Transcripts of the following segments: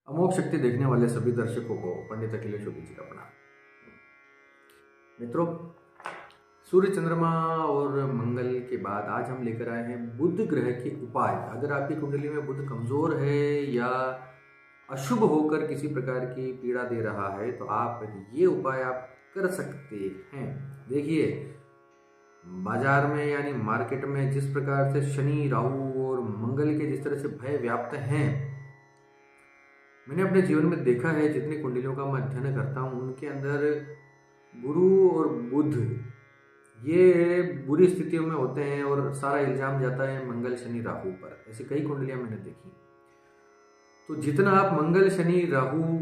अमोघ शक्ति देखने वाले सभी दर्शकों को पंडित अखिलेश जोशी जी का प्रणाम। मित्रों, सूर्य, चंद्रमा और मंगल के बाद आज हम लेकर आए हैं बुध ग्रह के उपाय। अगर आपकी कुंडली में बुध कमजोर है या अशुभ होकर किसी प्रकार की पीड़ा दे रहा है तो आप ये उपाय आप कर सकते हैं। देखिए, बाजार में यानी मार्केट में जिस प्रकार से शनि, राहु और मंगल के जिस तरह से भय व्याप्त हैं, मैंने अपने जीवन में देखा है, जितनी कुंडलियों का मैं अध्ययन करता हूँ उनके अंदर गुरु और बुध ये बुरी स्थितियों में होते हैं और सारा इल्जाम जाता है मंगल, शनि, राहु पर। ऐसी कई कुंडलियां मैंने देखी। तो जितना आप मंगल, शनि, राहु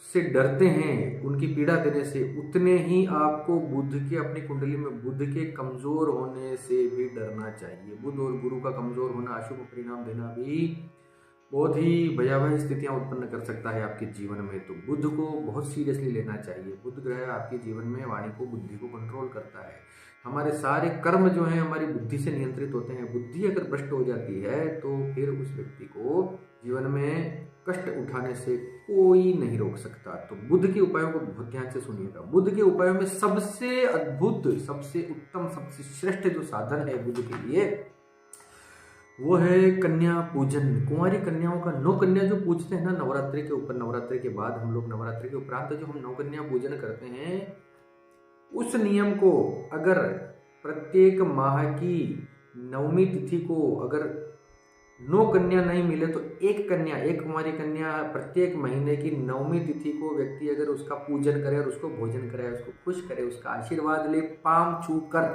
से डरते हैं उनकी पीड़ा देने से, उतने ही आपको बुध के, अपनी कुंडली में बुध के कमजोर होने से भी डरना चाहिए। बुध और गुरु का कमजोर होना, अशुभ परिणाम देना भी बहुत ही भयावह स्थितियां उत्पन्न कर सकता है आपके जीवन में। तो बुध को बहुत सीरियसली लेना चाहिए। बुध ग्रह आपके जीवन में वाणी को, बुद्धि को कंट्रोल करता है। हमारे सारे कर्म जो हैं हमारी बुद्धि से नियंत्रित होते हैं। बुद्धि अगर भ्रष्ट हो जाती है तो फिर उस व्यक्ति को जीवन में कष्ट उठाने से कोई नहीं रोक सकता। तो बुध के उपायों को बहुत ध्यान से सुनिएगा। बुध के उपायों में सबसे अद्भुत, सबसे उत्तम, सबसे श्रेष्ठ जो साधन है बुध के लिए, वो है कन्या पूजन। कुंवारी कन्याओं का, 9 कन्या जो पूजते हैं ना नवरात्रि के ऊपर, नवरात्रि के बाद हम लोग, नवरात्रि के उपरांत जो हम 9 कन्या पूजन करते हैं, उस नियम को अगर प्रत्येक माह की 9वीं तिथि को अगर 9 कन्या नहीं मिले तो एक कन्या, एक कुंवारी कन्या प्रत्येक महीने की 9वीं तिथि को व्यक्ति अगर उसका पूजन करे और उसको भोजन करे, उसको खुश करे, उसका आशीर्वाद ले पाम छू कर,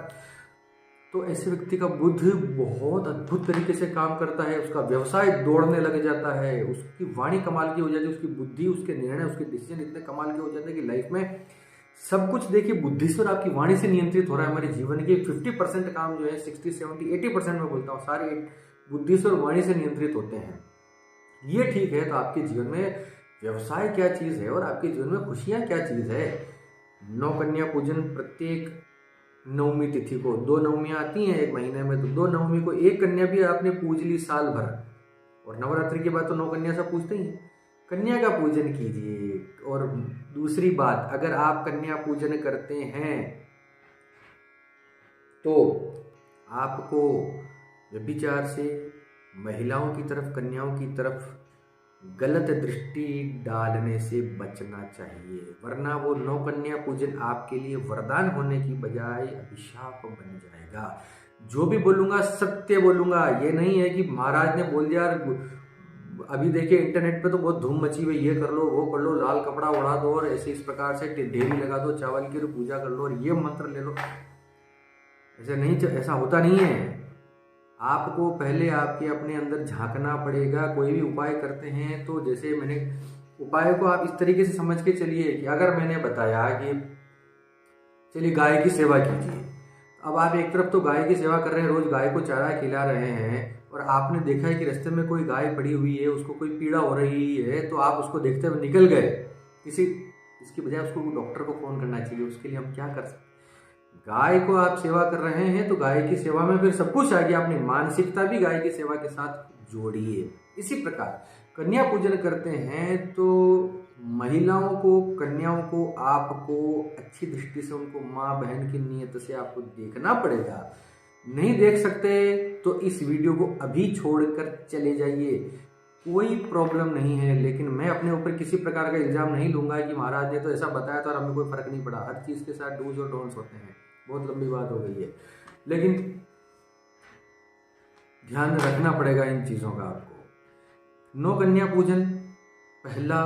तो ऐसे व्यक्ति का बुध बहुत अद्भुत तरीके से काम करता है। उसका व्यवसाय दौड़ने लग जाता है, उसकी वाणी कमाल की हो जाती है, उसकी बुद्धि, उसके निर्णय, उसके डिसीजन इतने कमाल के हो जाते हैं कि लाइफ में सब कुछ, देखिए, बुद्धिश्वर आपकी वाणी से नियंत्रित हो रहा है। हमारे जीवन के 50% काम जो है, 60, 70, 80% में बोलता हूँ, सारे बुद्धिश्वर वाणी से नियंत्रित होते हैं। ये ठीक है। तो आपके जीवन में व्यवसाय क्या चीज है और आपके जीवन में खुशियां क्या चीज है? 9 कन्या पूजन प्रत्येक 9वीं तिथि को, 2 नवमियां आती हैं एक महीने में, तो 2 नवमी को एक कन्या भी आपने पूज ली साल भर, और नवरात्रि के बाद तो 9 कन्या सब पूजते ही। कन्या का पूजन कीजिए। और दूसरी बात, अगर आप कन्या पूजन करते हैं तो आपको व्यभिचार से, महिलाओं की तरफ, कन्याओं की तरफ गलत दृष्टि डालने से बचना चाहिए, वरना वो 9 कन्या पूजन आपके लिए वरदान होने की बजाय अभिशाप बन जाएगा। जो भी बोलूंगा सत्य बोलूंगा। ये नहीं है कि महाराज ने बोल दिया। अभी देखिए इंटरनेट पे तो बहुत धूम मची हुई, ये कर लो, वो कर लो, लाल कपड़ा उड़ा दो और ऐसे इस प्रकार से ढेरी लगा दो चावल की और पूजा कर लो और ये मंत्र ले लो। ऐसे नहीं, ऐसा होता नहीं है। आपको पहले आपके अपने अंदर झांकना पड़ेगा। कोई भी उपाय करते हैं तो जैसे मैंने उपाय को आप इस तरीके से समझ के चलिए कि अगर मैंने बताया कि चलिए गाय की सेवा कीजिए, अब आप एक तरफ तो गाय की सेवा कर रहे हैं, रोज गाय को चारा खिला रहे हैं, और आपने देखा है कि रास्ते में कोई गाय पड़ी हुई है, उसको कोई पीड़ा हो रही है, तो आप उसको देखते हुए निकल गए। इसकी बजाय उसको डॉक्टर को फोन करना चाहिए। उसके लिए हम क्या कर सकते? गाय को आप सेवा कर रहे हैं तो गाय की सेवा में फिर सब कुछ आ गया। अपनी मानसिकता भी गाय की सेवा के साथ जोड़िए। इसी प्रकार कन्या पूजन करते हैं तो महिलाओं को, कन्याओं को आपको अच्छी दृष्टि से, उनको माँ बहन की नीयत से आपको देखना पड़ेगा। नहीं देख सकते तो इस वीडियो को अभी छोड़कर चले जाइए, कोई प्रॉब्लम नहीं है। लेकिन मैं अपने ऊपर किसी प्रकार का इल्जाम नहीं लूंगा कि महाराज ने तो ऐसा बताया था और हमें कोई फर्क नहीं पड़ा। हर चीज के साथ डूज और डोंट्स होते हैं। बहुत लंबी बात हो गई है, लेकिन ध्यान रखना पड़ेगा इन चीजों का आपको। 9 कन्या पूजन पहला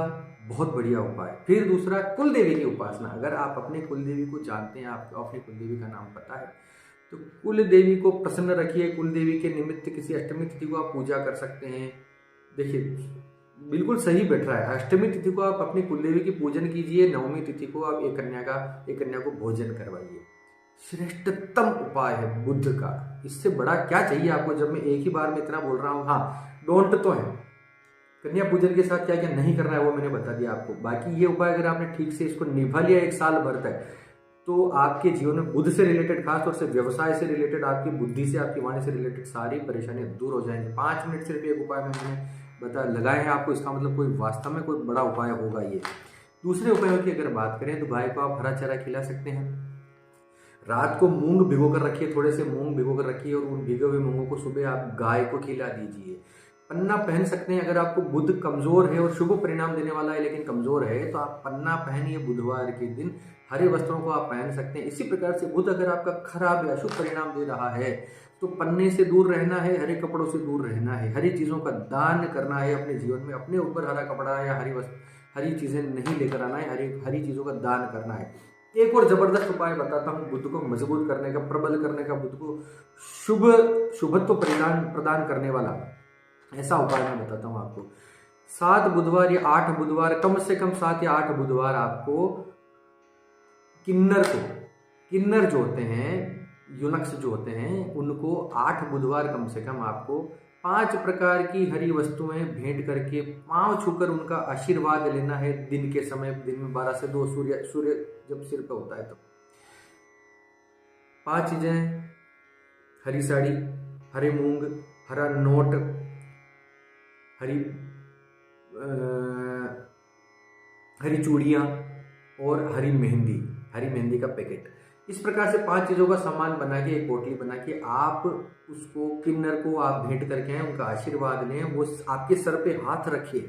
बहुत बढ़िया उपाय। फिर दूसरा, कुल देवी की उपासना। अगर आप अपने कुल देवी को जानते हैं, आपको अपनी कुल देवी का नाम पता है, तो कुल देवी को प्रसन्न रखिए। कुल देवी के निमित्त किसी अष्टमी तिथि को आप पूजा कर सकते हैं। देखिए, बिल्कुल सही बैठ रहा है। अष्टमी तिथि को आप अपनी कुल देवी की पूजन कीजिए, 9वीं तिथि को आप एक कन्या को भोजन करवाइए। श्रेष्ठतम उपाय है बुध का। इससे बड़ा क्या चाहिए आपको? जब मैं एक ही बार में इतना बोल रहा हूँ। हाँ, डोंट तो है, कन्या पूजन के साथ क्या क्या नहीं करना है वो मैंने बता दिया आपको। बाकी ये उपाय अगर आपने ठीक से इसको निभा लिया 1 साल भर तक, तो आपके जीवन में बुध से रिलेटेड, खासतौर से व्यवसाय से रिलेटेड, आपकी बुद्धि से, आपकी वाणी से रिलेटेड सारी परेशानियां दूर हो जाएंगी। 5 मिनट सिर्फ एक उपाय में मैंने लगाए हैं आपको, इसका मतलब कोई वास्तव में कोई बड़ा उपाय होगा ये। दूसरे उपायों की अगर बात करें तो गाय को आप हरा चारा खिला सकते हैं। रात को मूंग भिगो कर रखिए, थोड़े से मूंग भिगो कर रखिए और उन भिगे हुए मूंगों को सुबह आप गाय को खिला दीजिए। पन्ना पहन सकते हैं, अगर आपको बुध कमजोर है और शुभ परिणाम देने वाला है लेकिन कमजोर है तो आप पन्ना पहनिए बुधवार के दिन, हरे वस्त्रों को आप पहन सकते हैं। इसी प्रकार से बुध अगर आपका खराब या अशुभ परिणाम दे रहा है तो पन्ने से दूर रहना है, हरे कपड़ों से दूर रहना है, हरी चीजों का दान करना है अपने जीवन में। अपने ऊपर हरा कपड़ा या हरी चीजें नहीं लेकर आना है, हरी चीजों का दान करना है। एक और जबरदस्त उपाय बताता हूँ बुध को मजबूत करने का, प्रबल करने का, बुध को शुभत्व प्रदान करने वाला ऐसा उपाय मैं बताता हूँ आपको। 7 बुधवार या 8 बुधवार, कम से कम 7 या 8 बुधवार आपको किन्नर जो होते हैं, यूनक्स जो होते हैं, उनको 8 बुधवार कम से कम आपको 5 प्रकार की हरी वस्तुएं भेंट करके पांव छूकर उनका आशीर्वाद लेना है दिन के समय। दिन में 12 से 2 सूर्य जब सिर पे होता है तब 5 चीजें: हरी साड़ी, हरे मूंग, हरा नोट, हरी चूड़ियाँ और हरी मेहंदी का पैकेट। इस प्रकार से 5 चीज़ों का सामान बना के, एक पोटली बना के आप उसको किन्नर को आप भेंट करके आए, उनका आशीर्वाद लें, वो आपके सर पे हाथ रखिए,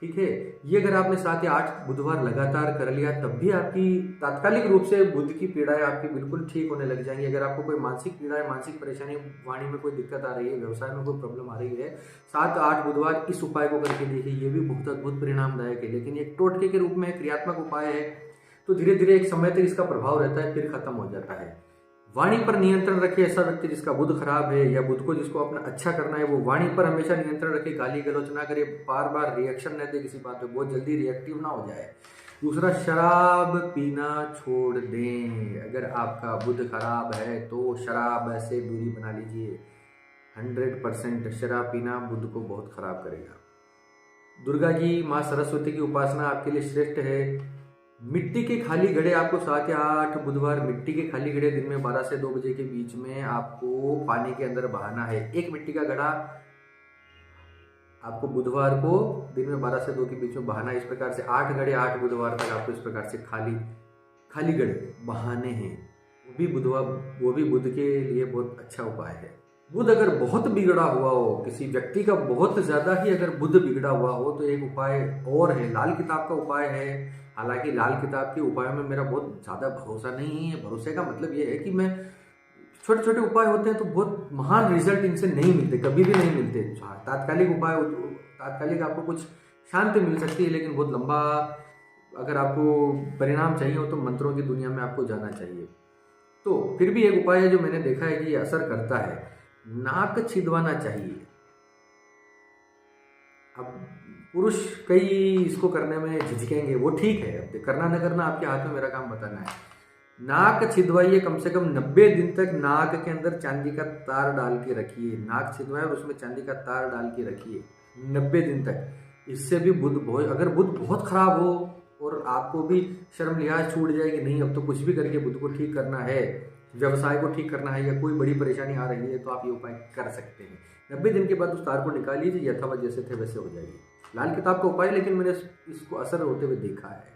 ठीक है। ये अगर आपने 7 या 8 बुधवार लगातार कर लिया तब भी आपकी तात्कालिक रूप से बुध की पीड़ाएं आपकी बिल्कुल ठीक होने लग जाएंगी। अगर आपको कोई मानसिक पीड़ा, मानसिक परेशानी, वाणी में कोई दिक्कत आ रही है, व्यवसाय में कोई प्रॉब्लम आ रही है, 7-8 बुधवार इस उपाय को करके देखिए, ये भी बहुत अद्भुत परिणामदायक है। लेकिन एक टोटके के रूप में क्रियात्मक उपाय है, तो धीरे धीरे एक समय तक इसका प्रभाव रहता है, फिर खत्म हो जाता है। वाणी पर नियंत्रण रखे। ऐसा व्यक्ति जिसका बुध खराब है या बुध को जिसको अपना अच्छा करना है, वो वाणी पर हमेशा नियंत्रण रखे, गाली गलौच ना करे, बार बार रिएक्शन न दे किसी बात पे, बहुत जल्दी रिएक्टिव ना हो जाए। दूसरा, शराब पीना छोड़ दें। अगर आपका बुध खराब है तो शराब से दूरी बना लीजिए। 100% शराब पीना बुध को बहुत खराब करेगा। दुर्गा की, माँ सरस्वती की उपासना आपके लिए श्रेष्ठ है। मिट्टी के खाली घड़े आपको 7 या 8 बुधवार मिट्टी के खाली घड़े दिन में 12 से 2 बजे के बीच में आपको पानी के अंदर बहाना है। एक मिट्टी का घड़ा आपको बुधवार को दिन में 12 से 2 के बीच में बहाना है। इस प्रकार से 8 घड़े 8 बुधवार तक आपको इस प्रकार से खाली घड़े बहाने हैं। वो भी बुध के लिए बहुत अच्छा उपाय है। बुध अगर बहुत बिगड़ा हुआ हो, किसी व्यक्ति का बहुत ज्यादा ही अगर बुध बिगड़ा हुआ हो, तो एक उपाय और है, लाल किताब का उपाय है। हालांकि लाल किताब के उपायों में मेरा बहुत ज़्यादा भरोसा नहीं है। भरोसे का मतलब ये है कि मैं छोटे छोटे उपाय होते हैं तो बहुत महान रिजल्ट इनसे नहीं मिलते, कभी भी नहीं मिलते। तात्कालिक उपाय, तात्कालिक आपको कुछ शांति मिल सकती है, लेकिन बहुत लंबा अगर आपको परिणाम चाहिए हो तो मंत्रों की दुनिया में आपको जाना चाहिए। तो फिर भी एक उपाय है जो मैंने देखा है कि ये असर करता है, नाक छिदवाना चाहिए। अब पुरुष कई इसको करने में झिझकेंगे, वो ठीक है, अब करना न करना आपके हाथ में, मेरा काम बताना है। नाक छिदवाइए, कम से कम 90 दिन तक नाक के अंदर चांदी का तार डाल के रखिए। नाक छिदवाए और उसमें चांदी का तार डाल के रखिए 90 दिन तक। इससे भी अगर बुध बहुत खराब हो और आपको भी शर्म लिहाज छूट जाए कि नहीं अब तो कुछ भी करके बुध को ठीक करना है, व्यवसाय को ठीक करना है, या कोई बड़ी परेशानी आ रही है, तो आप ये उपाय कर सकते हैं। 90 दिन के बाद उस तार को निकाल लीजिए, यथावत जैसे थे वैसे हो जाएगी। लाल किताब का उपाय, लेकिन मैंने इसको असर होते हुए देखा है।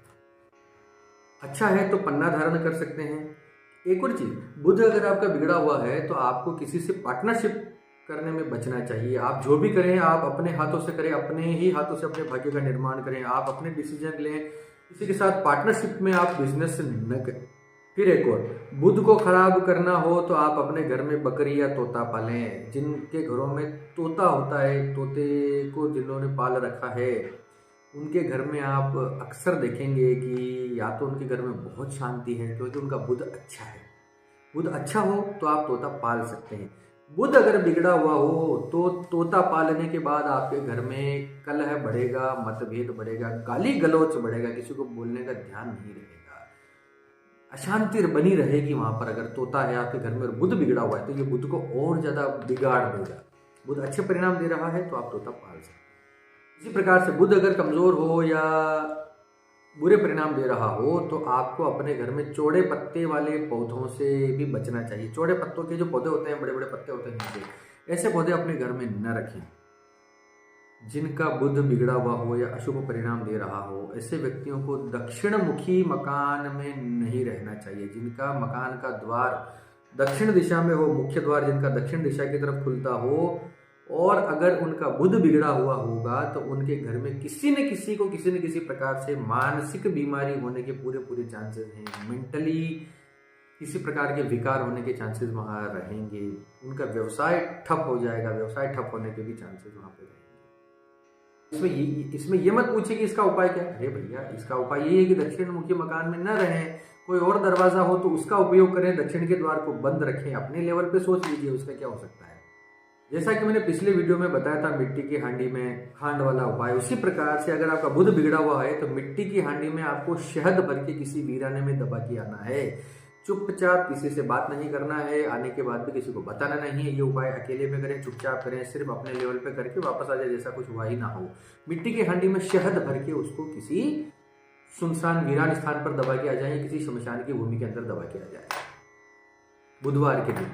अच्छा है तो पन्ना धारण कर सकते हैं। एक और चीज, बुध अगर आपका बिगड़ा हुआ है तो आपको किसी से पार्टनरशिप करने में बचना चाहिए। आप जो भी करें आप अपने हाथों से करें, अपने ही हाथों से अपने भाग्य का निर्माण करें, आप अपने डिसीजन लें। किसी के साथ पार्टनरशिप में आप बिजनेस न करें। फिर एक और, बुध को खराब करना हो तो आप अपने घर में बकरी या तोता पालें। जिनके घरों में तोता होता है, तोते को जिन्होंने पाल रखा है, उनके घर में आप अक्सर देखेंगे कि या तो उनके घर में बहुत शांति है क्योंकि उनका बुध अच्छा है। बुध अच्छा हो तो आप तोता पाल सकते हैं। बुध अगर बिगड़ा हुआ हो तो तोता पालने के बाद आपके घर में कलह बढ़ेगा, मतभेद बढ़ेगा, गाली गलौच बढ़ेगा, किसी को बोलने का ध्यान नहीं रहेगा, अशांति बनी रहेगी वहां पर। अगर तोता है आपके घर में और बुध बिगड़ा हुआ है तो ये बुध को और ज्यादा बिगाड़ देगा। बुध अच्छे परिणाम दे रहा है तो आप तोता पाल सकते हैं। इसी प्रकार से बुध अगर कमजोर हो या बुरे परिणाम दे रहा हो तो आपको अपने घर में चौड़े पत्ते वाले पौधों से भी बचना चाहिए। चौड़े पत्तों के जो पौधे होते हैं, बड़े बड़े पत्ते होते हैं, ऐसे पौधे अपने घर में न रखें। जिनका बुध बिगड़ा हुआ हो या अशुभ परिणाम दे रहा हो, ऐसे व्यक्तियों को दक्षिण मुखी मकान में नहीं रहना चाहिए। जिनका मकान का द्वार दक्षिण दिशा में हो, मुख्य द्वार जिनका दक्षिण दिशा की तरफ खुलता हो, और अगर उनका बुध बिगड़ा हुआ होगा तो उनके घर में किसी न किसी को किसी न किसी प्रकार से मानसिक बीमारी होने के पूरे पूरे चांसेस हैं। मेंटली किसी प्रकार के विकार होने के चांसेस वहाँ रहेंगे। उनका व्यवसाय ठप हो जाएगा, व्यवसाय ठप होने के भी चांसेस वहाँ पे रहेंगे। इसमें ये मत पूछिए कि इसका उपाय क्या है। अरे भैया, इसका उपाय ये है कि दक्षिण मुखी मकान में न रहें। कोई और दरवाजा हो तो उसका उपयोग करें, दक्षिण के द्वार को बंद रखें। अपने लेवल पे सोच लीजिए उसका क्या हो सकता है। जैसा कि मैंने पिछले वीडियो में बताया था मिट्टी की हांडी में खांड वाला उपाय, उसी प्रकार से अगर आपका बुध बिगड़ा हुआ है तो मिट्टी की हांडी में आपको शहद भर के किसी वीराने में दबा के आना है। चुपचाप किसी से बात नहीं करना है, आने के बाद भी किसी को बताना नहीं है। ये उपाय अकेले में करें, चुपचाप करें, सिर्फ अपने लेवल पे करके वापस आ जाए जैसा कुछ हुआ ही ना हो। मिट्टी की हांडी में शहद भर के उसको किसी सुनसान वीरान स्थान पर दबा के आ जाए, किसी शमशान की भूमि के अंदर दबा के आ जाए बुधवार के दिन।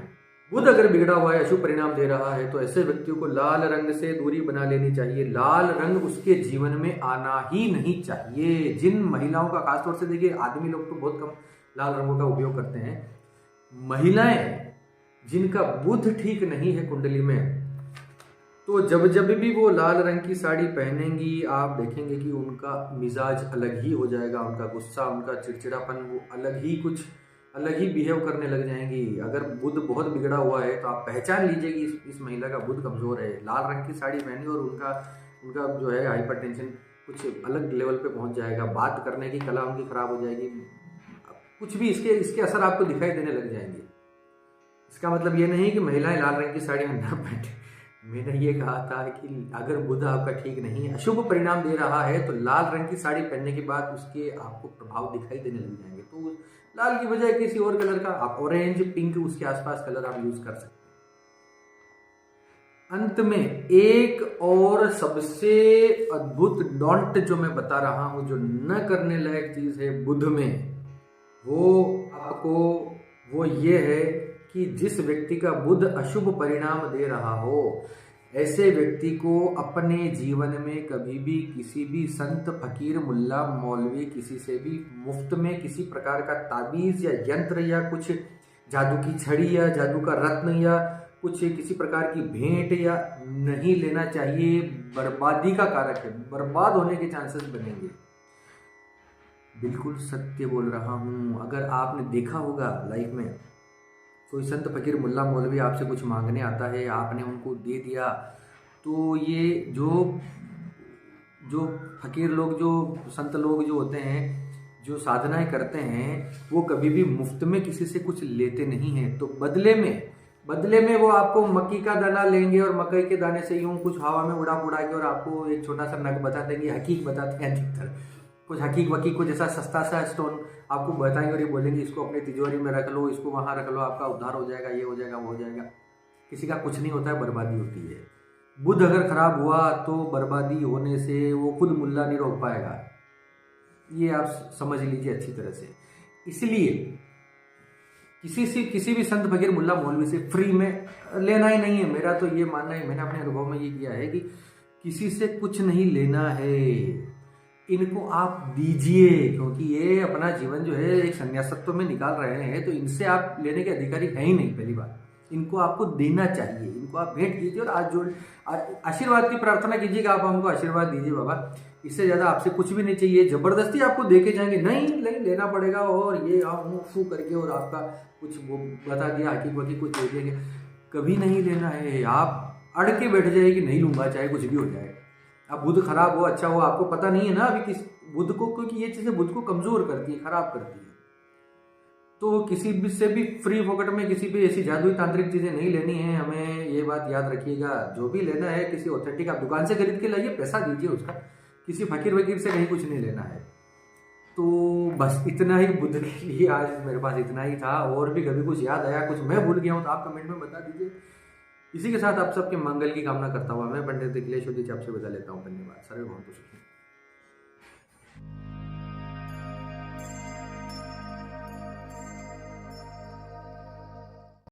बुध अगर बिगड़ा हुआ है, अशुभ परिणाम दे रहा है, तो ऐसे व्यक्तियों को लाल रंग से दूरी बना लेनी चाहिए। लाल रंग उसके जीवन में आना ही नहीं चाहिए। जिन महिलाओं का, खासतौर से देखिए, आदमी लोग तो बहुत कम लाल रंगों का उपयोग करते हैं। महिलाएं जिनका बुध ठीक नहीं है कुंडली में, तो जब जब भी वो लाल रंग की साड़ी पहनेंगी, आप देखेंगे कि उनका मिजाज अलग ही हो जाएगा। उनका गुस्सा, उनका चिड़चिड़ापन, वो अलग ही बिहेव करने लग जाएंगी। अगर बुध बहुत बिगड़ा हुआ है तो आप पहचान लीजिए कि इस महिला का बुध कमजोर है। लाल रंग की साड़ी पहनी और उनका जो है हाइपरटेंशन कुछ अलग लेवल पे पहुंच जाएगा। बात करने की कला उनकी खराब हो जाएगी। कुछ भी इसके असर आपको दिखाई देने लग जाएंगे। इसका मतलब ये नहीं कि महिलाएं लाल रंग की साड़ी में न पहने। मैंने ये कहा था कि अगर बुध आपका ठीक नहीं है, अशुभ परिणाम दे रहा है, तो लाल रंग की साड़ी पहनने के बाद उसके आपको प्रभाव दिखाई देने लग जाएंगे। तो लाल की बजाय किसी और कलर का आप ऑरेंज, पिंक, उसके आसपास कलर आप यूज कर सकते हैं। अंत में एक और सबसे अद्भुत डॉन्ट जो मैं बता रहा हूं, जो न करने लायक चीज है बुध में, वो ये है कि जिस व्यक्ति का बुध अशुभ परिणाम दे रहा हो, ऐसे व्यक्ति को अपने जीवन में कभी भी किसी भी संत, फकीर, मुल्ला, मौलवी, किसी से भी मुफ्त में किसी प्रकार का ताबीज या यंत्र या कुछ जादू की छड़ी या जादू का रत्न या कुछ किसी प्रकार की भेंट या नहीं लेना चाहिए। बर्बादी का कारक है, बर्बाद होने के चांसेस बनेंगे। बिल्कुल सत्य बोल रहा हूँ। अगर आपने देखा होगा लाइफ में, कोई संत, फकीर, मुल्ला, मौलवी आपसे कुछ मांगने आता है, आपने उनको दे दिया, तो ये जो फकीर लोग, जो संत लोग जो होते हैं, जो साधनाएं करते हैं, वो कभी भी मुफ्त में किसी से कुछ लेते नहीं हैं। तो बदले में वो आपको मक्की का दाना लेंगे और मकई के दाने से यूं कुछ हवा में उड़ा के और आपको एक छोटा सा नग बता देंगे, हकीक बताते हैं अधिकतर। कुछ हकीक वकीक को जैसा सस्ता सा स्टोन आपको बताएंगे और ये बोलेंगे इसको अपनी तिजोरी में रख लो, इसको वहां रख लो, आपका उद्धार हो जाएगा, ये हो जाएगा, वो हो जाएगा। किसी का कुछ नहीं होता है, बर्बादी होती है। बुध अगर खराब हुआ तो बर्बादी होने से वो खुद मुल्ला नहीं रोक पाएगा। ये आप समझ लीजिए अच्छी तरह से। इसलिए किसी भी संत, फकीर, मुल्ला, मौलवी से फ्री में लेना ही नहीं है। मेरा तो ये मानना है, मैंने अपने अनुभव में ये किया है कि किसी से कुछ नहीं लेना है। इनको आप दीजिए, क्योंकि ये अपना जीवन जो है एक संन्यासत्व में निकाल रहे हैं, तो इनसे आप लेने के अधिकारी है ही नहीं। पहली बात, इनको आपको देना चाहिए, इनको आप भेंट कीजिए और आज जोड़ आशीर्वाद की प्रार्थना कीजिए कि आप हमको आशीर्वाद दीजिए बाबा। इससे ज्यादा आपसे कुछ भी नहीं चाहिए। जबरदस्ती आपको देके जाएंगे, नहीं लेना पड़ेगा, और ये आप मुंह फू करके और आपका कुछ वो बता दिया, हकीक वकीक कुछ दे देंगे, कभी नहीं लेना है। आप अड़ के बैठ जाइए कि नहीं लूंगा, चाहे कुछ भी हो जाए। अब बुध खराब हो, अच्छा हो, आपको पता नहीं है ना अभी किस बुध को, क्योंकि ये चीजें बुध को कमजोर करती है, खराब करती है। तो किसी भी से भी फ्री फोकट में किसी भी ऐसी जादुई तांत्रिक चीजें नहीं लेनी है। हमें ये बात याद रखिएगा, जो भी लेना है किसी ऑथेंटिक आप दुकान से खरीद के लाइए, पैसा दीजिए उसका, किसी फकीर वकीर से कहीं कुछ नहीं लेना है। तो बस इतना ही बुध के लिए आज मेरे पास इतना ही था। और भी कभी कुछ याद आया, कुछ मैं भूल गया हूँ, तो आप कमेंट में बता दीजिए। इसी के साथ आप सबके मंगल की कामना करता हुआ मैं पंडित अखिलेश आपसे विदा लेता हूँ। धन्यवाद। सर्वे भवन्तु सुखिनः।